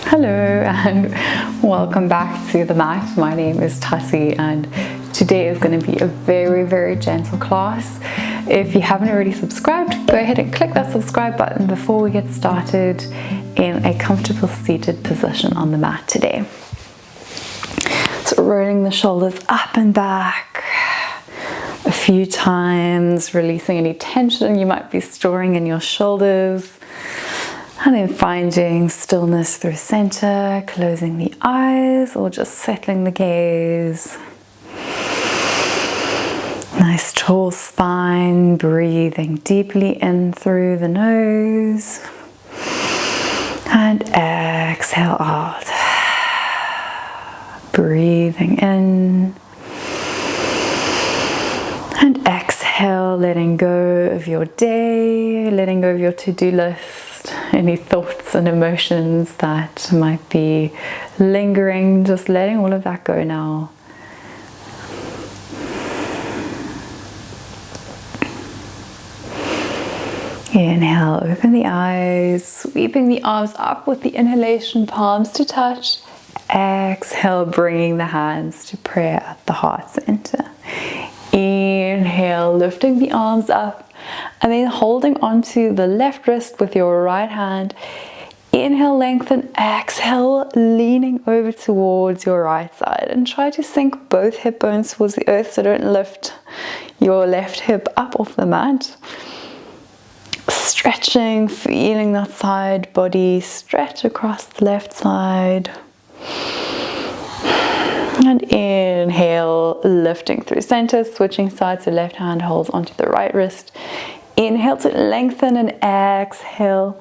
Hello and welcome back to the mat. My name is Tati and today is going to be a very gentle class. If you haven't already subscribed, go ahead and click that subscribe button before we get started in a comfortable seated position on the mat today. So rolling the shoulders up and back a few times, releasing any tension you might be storing in your shoulders. And then finding stillness through center, closing the eyes or just settling the gaze. Nice tall spine, breathing deeply in through the nose. And exhale out. Breathing in. And exhale, letting go of your day, letting go of your to-do list, any thoughts and emotions that might be lingering, just letting all of that go now. Inhale, open the eyes, sweeping the arms up with the inhalation, palms to touch. Exhale, bringing the hands to prayer at the heart center. Inhale, lifting the arms up and then holding onto the left wrist with your right hand. Inhale, lengthen. Exhale, leaning over towards your right side and try to sink both hip bones towards the earth so don't lift your left hip up off the mat. Stretching, feeling that side body stretch across the left side. And inhale, lifting through center, switching sides, so left hand holds onto the right wrist. Inhale to lengthen and exhale,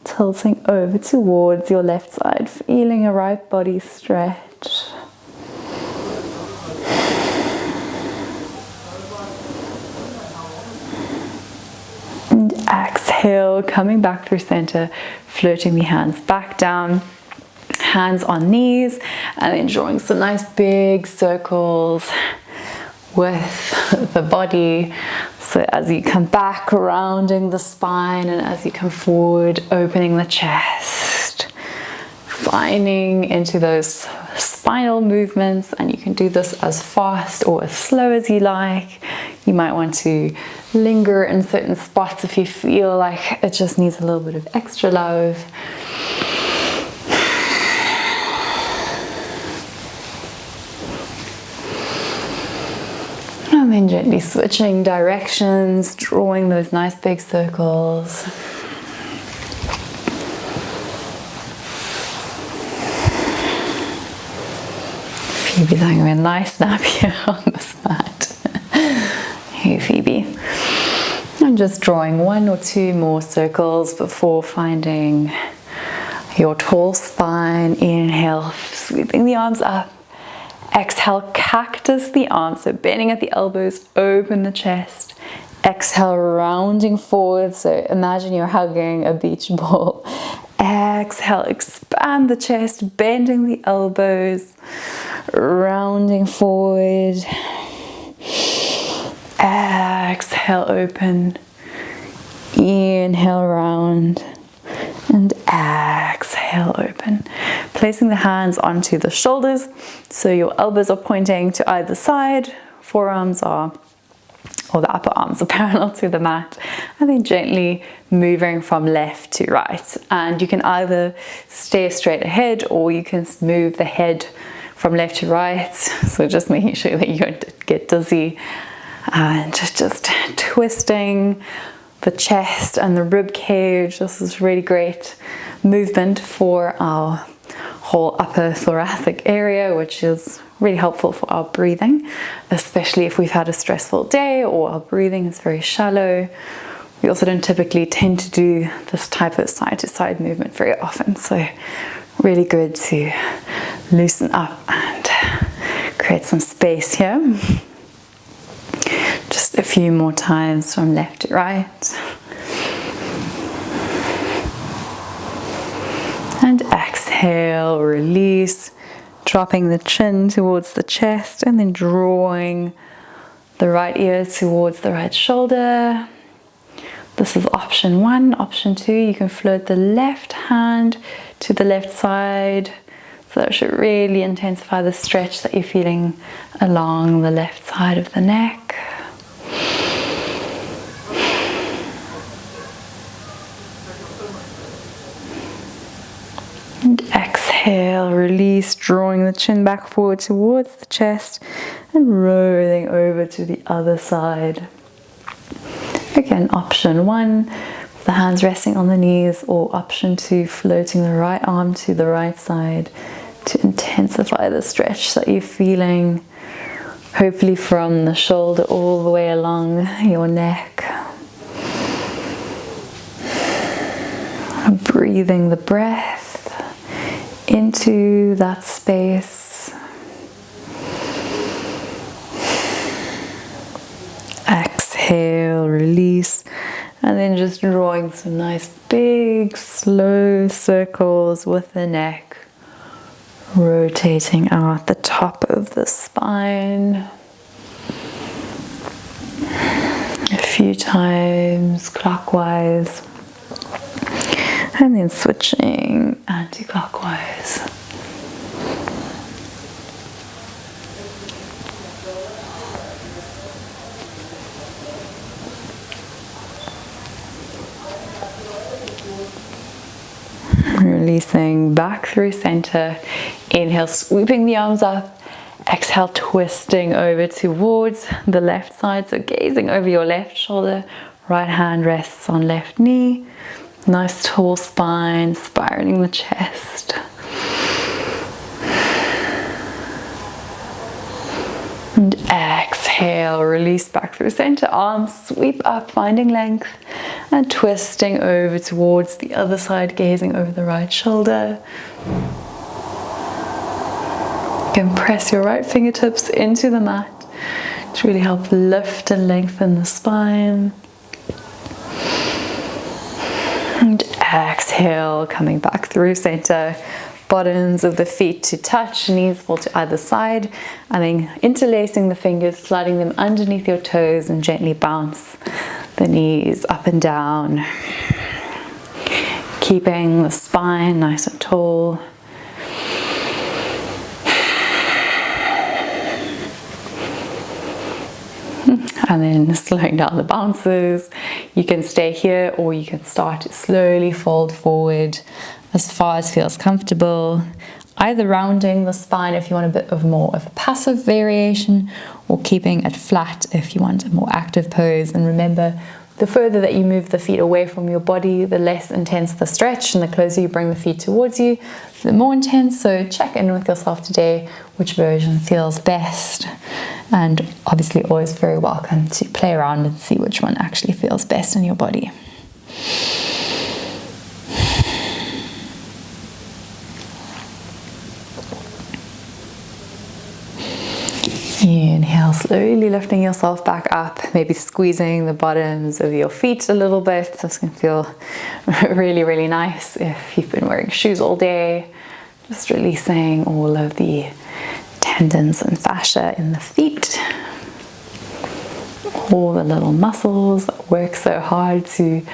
tilting over towards your left side, feeling a right body stretch. And exhale, coming back through center, floating the hands back down. Hands on knees and then drawing some nice big circles with the body. So as you come back, rounding the spine, and as you come forward, opening the chest, finding into those spinal movements. And you can do this as fast or as slow as you like. You might want to linger in certain spots if you feel like it just needs a little bit of extra love. And then gently switching directions, drawing those nice big circles. Phoebe's having a nice nap here on this mat. Hey Phoebe. And just drawing one or two more circles before finding your tall spine. Inhale, sweeping the arms up. Exhale, cactus the arms, so bending at the elbows, open the chest. Exhale, rounding forward, so imagine you're hugging a beach ball. Exhale, expand the chest, bending the elbows, rounding forward. Exhale, open. Inhale, round. And exhale, open. Placing the hands onto the shoulders, so your elbows are pointing to either side, forearms are, or the upper arms are parallel to the mat, and then gently moving from left to right. And you can either stay straight ahead or you can move the head from left to right. So just making sure that you don't get dizzy, and just twisting the chest and the rib cage. This is really great movement for our whole upper thoracic area, which is really helpful for our breathing, especially if we've had a stressful day or our breathing is very shallow. We also don't typically tend to do this type of side to side movement very often, so really good to loosen up and create some space here. Just a few more times from left to right. And exhale, release, dropping the chin towards the chest and then drawing the right ear towards the right shoulder. This is option one. Option two, you can float the left hand to the left side. So that should really intensify the stretch that you're feeling along the left side of the neck. And exhale, release, drawing the chin back forward towards the chest and rolling over to the other side. Again, option 1, the hands resting on the knees, or option 2, floating the right arm to the right side to intensify the stretch that you're feeling, hopefully from the shoulder all the way along your neck. Breathing the breath into that space. Exhale, release, and then just drawing some nice big slow circles with the neck, rotating out the top of the spine a few times clockwise, and then switching anti-clockwise. Releasing back through center. Inhale, sweeping the arms up. Exhale, twisting over towards the left side. So gazing over your left shoulder. Right hand rests on left knee. Nice tall spine, spiraling the chest. And exhale, release back through center. Arms sweep up, finding length. And twisting over towards the other side, gazing over the right shoulder. You can press your right fingertips into the mat to really help lift and lengthen the spine. And exhale, coming back through center. Bottoms of the feet to touch, knees fall to either side, and then interlacing the fingers, sliding them underneath your toes, and gently bounce the knees up and down, keeping the spine nice and tall. And then slowing down the bounces. You can stay here, or you can start to slowly fold forward as far as feels comfortable, either rounding the spine if you want a bit of more of a passive variation, or keeping it flat if you want a more active pose. And remember, the further that you move the feet away from your body, the less intense the stretch, and the closer you bring the feet towards you, the more intense. So check in with yourself today, which version feels best. And obviously always very welcome to play around and see which one actually feels best in your body. Inhale, slowly lifting yourself back up, maybe squeezing the bottoms of your feet a little bit. This can feel really, really nice if you've been wearing shoes all day. Just releasing all of the tendons and fascia in the feet. All the little muscles that work so hard to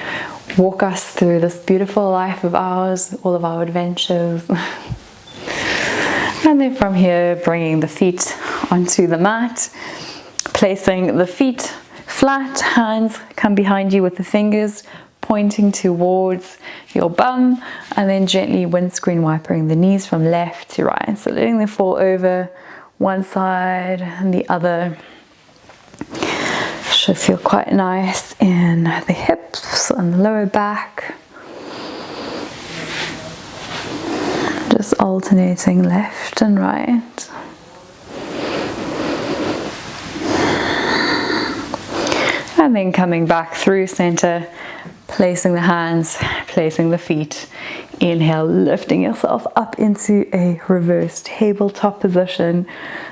walk us through this beautiful life of ours, all of our adventures. And then from here, bringing the feet onto the mat, placing the feet flat, hands come behind you with the fingers pointing towards your bum, and then gently windscreen wipering the knees from left to right. So letting them fall over one side and the other. Should feel quite nice in the hips and the lower back. Just alternating left and right. And then coming back through center, placing the hands, placing the feet. Inhale, lifting yourself up into a reverse tabletop position.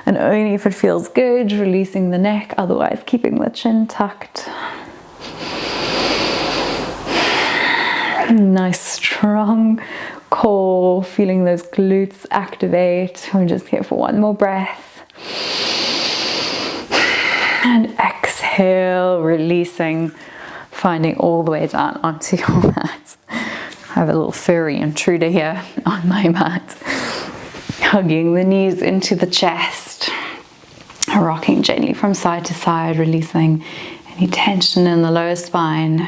And only if it feels good, releasing the neck, otherwise keeping the chin tucked. Nice strong core, feeling those glutes activate. We're just here for one more breath. And exhale, releasing, finding all the way down onto your mat. have a little furry intruder here on my mat, hugging the knees into the chest, rocking gently from side to side, releasing any tension in the lower spine.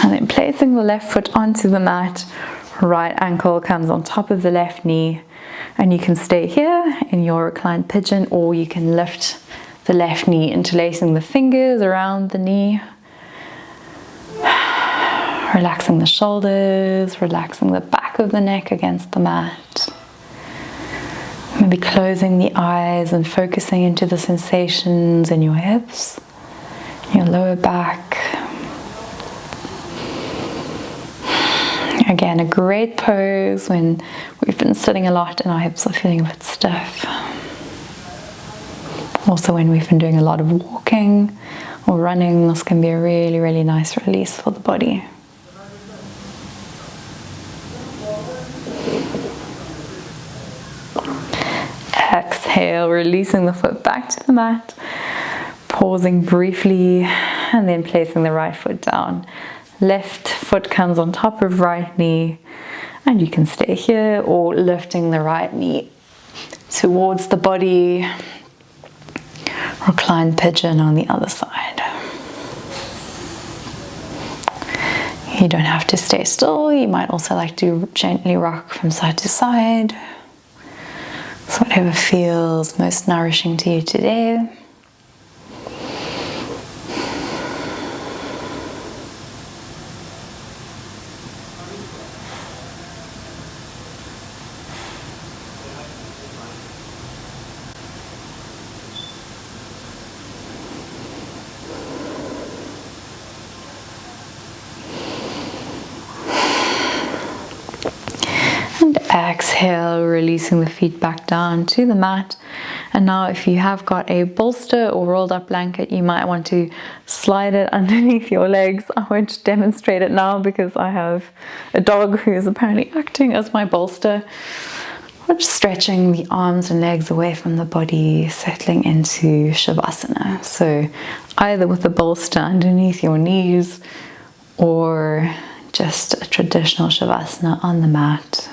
And then placing the left foot onto the mat, right ankle comes on top of the left knee, and you can stay here in your reclined pigeon, or you can lift the left knee, interlacing the fingers around the knee, relaxing the shoulders, relaxing the back of the neck against the mat. Maybe closing the eyes and focusing into the sensations in your hips, your lower back. Again, a great pose when we've been sitting a lot and our hips are feeling a bit stiff. Also when we've been doing a lot of walking or running, this can be a really, really nice release for the body. Exhale, releasing the foot back to the mat, pausing briefly, and then placing the right foot down. Left foot comes on top of right knee, and you can stay here, or lifting the right knee towards the body, reclined pigeon on the other side. You don't have to stay still. You might also like to gently rock from side to side. So whatever feels most nourishing to you today. Exhale, releasing the feet back down to the mat. And now if you have got a bolster or rolled up blanket, you might want to slide it underneath your legs. I won't demonstrate it now because I have a dog who is apparently acting as my bolster. We're just stretching the arms and legs away from the body, settling into Shavasana. So either with the bolster underneath your knees or just a traditional Shavasana on the mat.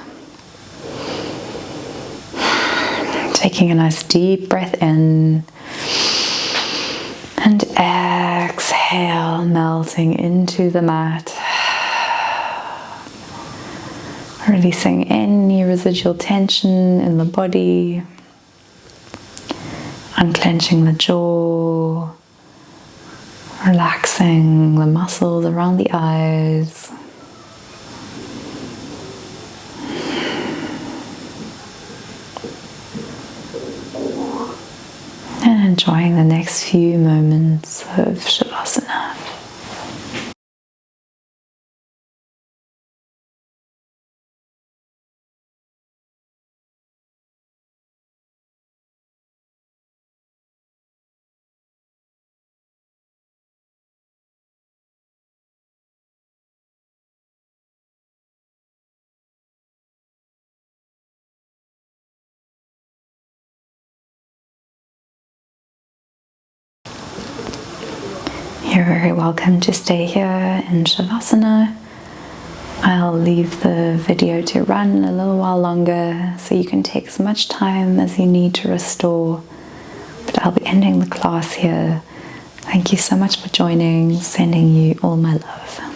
Taking a nice deep breath in and exhale, melting into the mat. Releasing any residual tension in the body, unclenching the jaw, relaxing the muscles around the eyes. And enjoying the next few moments of Shavasana. You're very welcome to stay here in Shavasana. I'll leave the video to run a little while longer so you can take as much time as you need to restore. But I'll be ending the class here. Thank you so much for joining, sending you all my love.